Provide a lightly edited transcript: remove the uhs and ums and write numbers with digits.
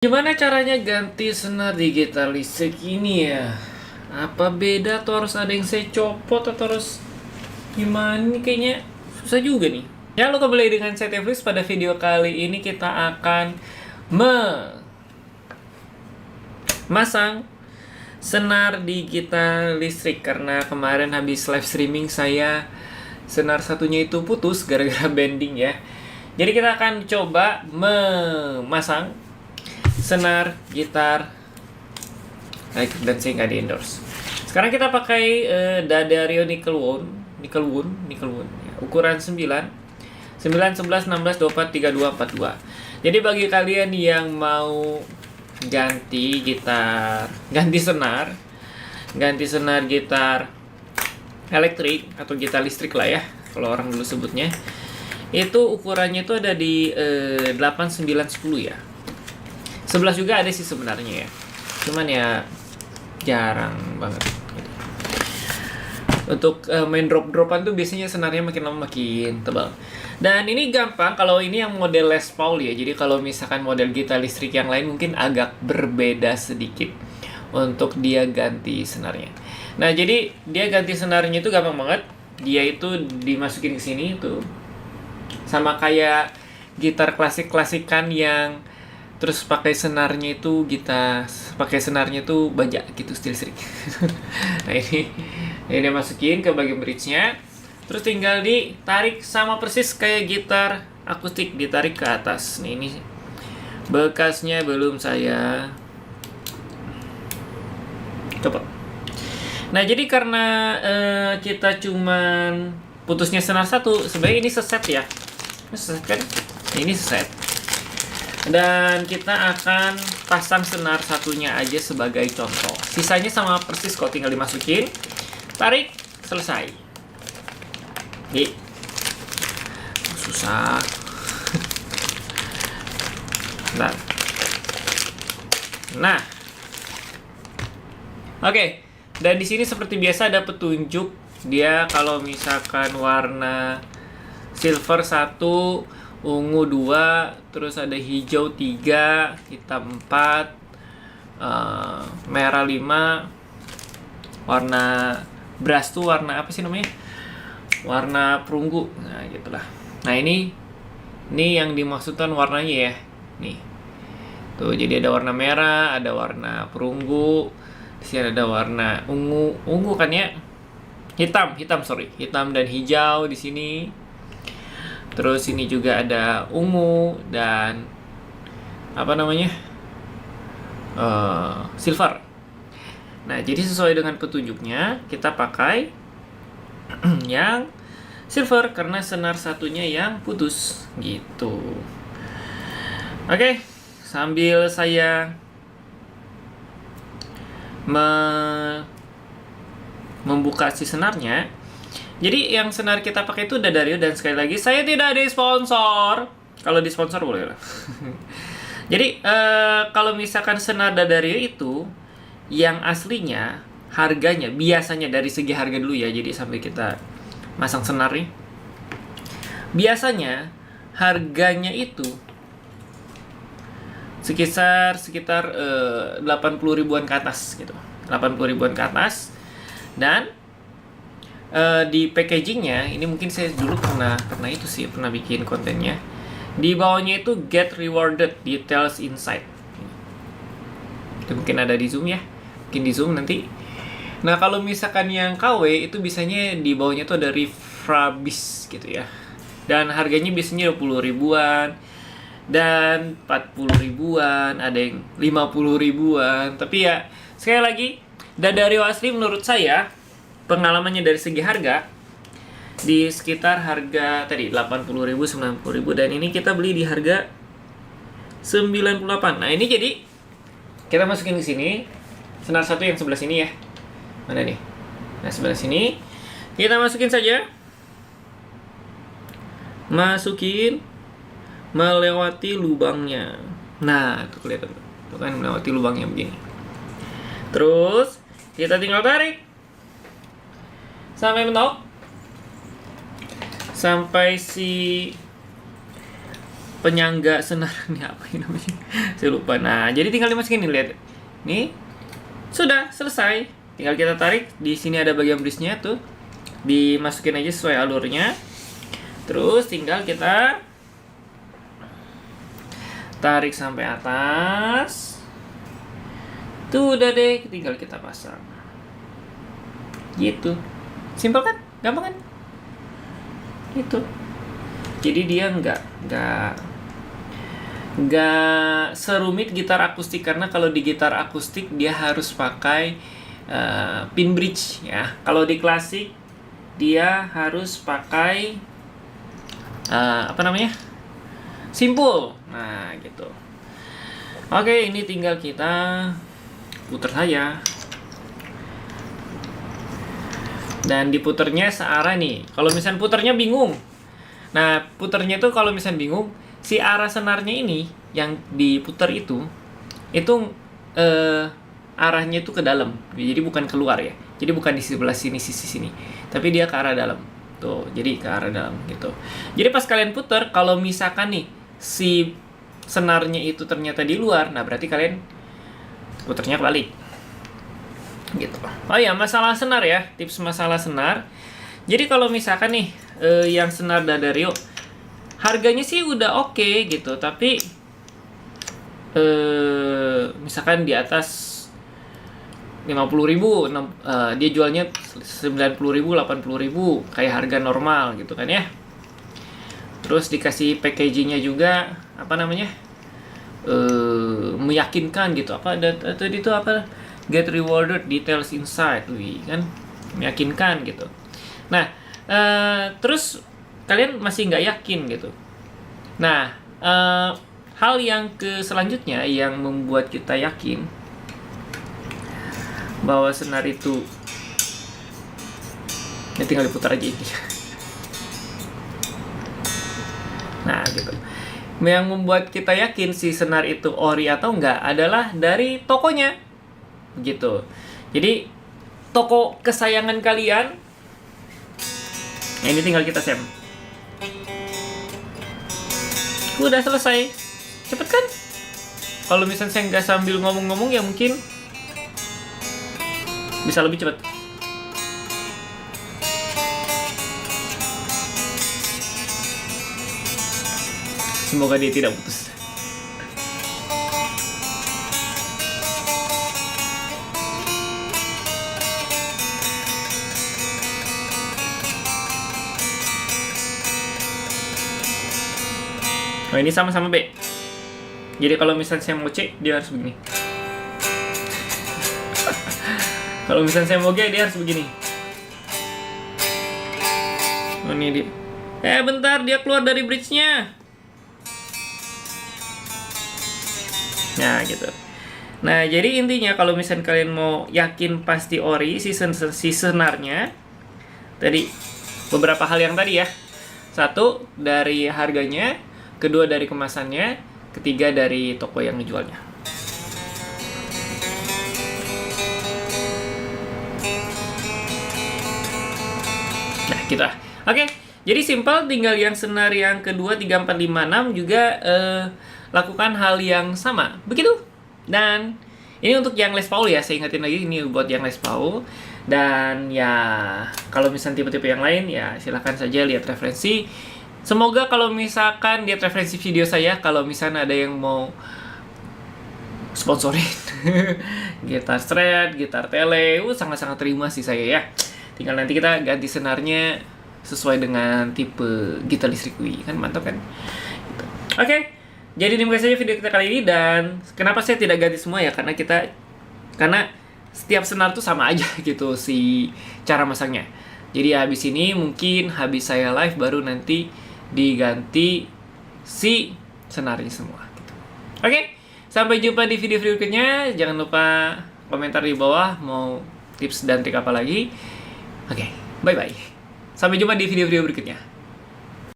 Gimana caranya ganti senar di gitar listrik ini ya? Apa beda atau harus ada yang saya copot atau harus gimana nih, kayaknya susah juga nih. Ya, lo kembali dengan saya Teflis. Pada video kali ini kita akan memasang senar di gitar listrik. Karena kemarin habis live streaming saya senar satunya itu putus gara-gara bending ya. Jadi kita akan coba memasang senar gitar dan saya nggak di endorse. Sekarang kita pakai D'Addario Nickel Wound ya, ukuran 9 11 16 24 32 42. Jadi bagi kalian yang mau ganti senar gitar elektrik atau gitar listrik lah ya kalau orang dulu sebutnya, itu ukurannya itu ada di 8 9 10 ya. 11 juga ada sih sebenarnya ya. Cuman ya jarang banget gitu. Untuk main drop-dropan tuh biasanya senarnya makin lama makin tebal. Dan ini gampang kalau ini yang model Les Paul ya. Jadi kalau misalkan model gitar listrik yang lain mungkin agak berbeda sedikit untuk dia ganti senarnya. Nah, jadi dia ganti senarnya itu gampang banget. Dia itu dimasukin ke sini tuh. Sama kayak gitar klasik-klasikan yang terus pakai senarnya itu baja gitu, steel string. Nah, ini masukin ke bagian bridge-nya. Terus tinggal ditarik sama persis kayak gitar akustik, ditarik ke atas. Nih, ini bekasnya belum saya coba. Nah, jadi karena kita cuman putusnya senar satu, sebenarnya ini seset ya. Ini seset kan? Ini seset. Dan kita akan pasang senar satunya aja sebagai contoh. Sisanya sama persis kok, tinggal dimasukin, tarik, selesai. Jadi susah. Nah, oke. Dan di sini seperti biasa ada petunjuk. Dia kalau misalkan warna silver 1, ungu 2, terus ada hijau 3, hitam 4, merah 5, warna brass tuh warna apa sih namanya? Warna perunggu. Nah, gitulah. Nah, ini yang dimaksudkan warnanya ya. Nih. Tuh, jadi ada warna merah, ada warna perunggu, di sini ada warna ungu kan ya? Hitam dan hijau di sini. Terus ini juga ada ungu dan silver. Nah, jadi sesuai dengan petunjuknya kita pakai yang silver karena senar satunya yang putus gitu. Oke, sambil saya membuka si senarnya. Jadi yang senar kita pakai itu D'Addario, dan sekali lagi saya tidak ada sponsor. Kalau di sponsor boleh lah. Jadi kalau misalkan senar D'Addario itu yang aslinya harganya biasanya dari segi harga dulu ya. Jadi sampai kita masang senar nih. Biasanya harganya itu sekitar 80 ribuan ke atas gitu. 80 ribuan ke atas. Dan di packagingnya ini mungkin saya dulu pernah bikin kontennya. Di bawahnya itu get rewarded details inside. Itu mungkin ada di zoom ya, mungkin di zoom nanti. Nah, kalau misalkan yang KW itu biasanya di bawahnya itu ada refurbish gitu ya, dan harganya biasanya 20 ribuan dan 40 ribuan, ada yang 50 ribuan. Tapi ya sekali lagi, D'Addario asli menurut saya pengalamannya dari segi harga di sekitar harga tadi 80.000, 90.000, dan ini kita beli di harga 98. Nah, ini jadi kita masukin ke sini senar satu yang sebelah sini ya. Mana nih? Nah, sebelah sini kita masukin saja. Masukin melewati lubangnya. Nah, itu kelihatan. Itu kan melewati lubangnya begini. Terus kita tinggal tarik sampai mentok, sampai si penyangga senar ini apa ini namanya? Saya lupa. Nah, jadi tinggal dimasukin nih, lihat. Nih. Sudah selesai. Tinggal kita tarik. Di sini ada bagian bridge-nya tuh. Dimasukin aja sesuai alurnya. Terus tinggal kita tarik sampai atas. Tuh udah deh, tinggal kita pasang. Gitu. Simpel kan? Gampang kan? Gitu. Jadi dia nggak serumit gitar akustik, karena kalau di gitar akustik dia harus pakai pin bridge ya. Kalau di klasik dia harus pakai simpul. Nah gitu. Oke, ini tinggal kita puter saja. Dan diputernya searah nih. Kalau misalnya puternya bingung, nah puternya itu kalau misalnya bingung, si arah senarnya ini yang diputer itu arahnya itu ke dalam. Jadi bukan keluar ya. Jadi bukan di sebelah sini, sisi sini, tapi dia ke arah dalam. Tuh, jadi ke arah dalam gitu. Jadi pas kalian puter, kalau misalkan nih si senarnya itu ternyata di luar, nah berarti kalian puternya kebalik. Gitu. Oh ya, masalah senar ya, tips masalah senar. Jadi kalau misalkan nih yang senar D'Addario harganya sih udah oke gitu, tapi misalkan di atas 50.000, dia jualnya 90.000, 80.000 kayak harga normal gitu kan ya. Terus dikasih packagingnya juga meyakinkan gitu. Tadi itu apa? Get rewarded details inside, kan meyakinkan gitu. Nah, terus kalian masih nggak yakin gitu. Nah, hal yang selanjutnya yang membuat kita yakin bahwa senar itu ya tinggal diputar aja ini. Nah, gitu. Yang membuat kita yakin si senar itu ori atau enggak adalah dari tokonya. Gitu. Jadi toko kesayangan kalian, nah ini tinggal kita save. Udah selesai, cepet kan? Kalau misalnya saya nggak sambil ngomong-ngomong ya mungkin bisa lebih cepet. Semoga dia tidak putus. Oh, ini sama-sama B. Jadi kalau misalnya saya mau C, dia harus begini. Kalau misalnya saya mau G, dia harus begini. Oh, ini dia. Bentar, dia keluar dari bridge-nya. Nah, gitu. Nah, jadi intinya kalau misalnya kalian mau yakin pasti ori si senarnya, tadi beberapa hal yang tadi ya. Satu, dari harganya. Kedua, dari kemasannya. Ketiga, dari toko yang ngejualnya. Nah, gitu lah. Oke, jadi simpel. Tinggal yang senar yang kedua, 3, 4, 5, 6 juga lakukan hal yang sama. Begitu. Dan ini untuk yang Les Paul ya. Saya ingetin lagi, ini buat yang Les Paul. Dan ya, kalau misalnya tipe-tipe yang lain, ya silahkan saja lihat referensi. Semoga kalau misalkan lihat referensi video saya, kalau misalnya ada yang mau sponsorin gitar strat, gitar tele, sangat-sangat terima sih saya ya. Tinggal nanti kita ganti senarnya sesuai dengan tipe gitar listrik Wii, kan mantap kan? Gitu. Oke, jadi demikian saja video kita kali ini. Dan kenapa saya tidak ganti semua ya? Karena setiap senar tuh sama aja gitu si cara masangnya. Jadi habis ini mungkin habis saya live baru nanti diganti si senarnya semua gitu. Oke, sampai jumpa di video berikutnya. Jangan lupa komentar di bawah mau tips dan trik apa lagi. Oke, bye bye. Sampai jumpa di video berikutnya.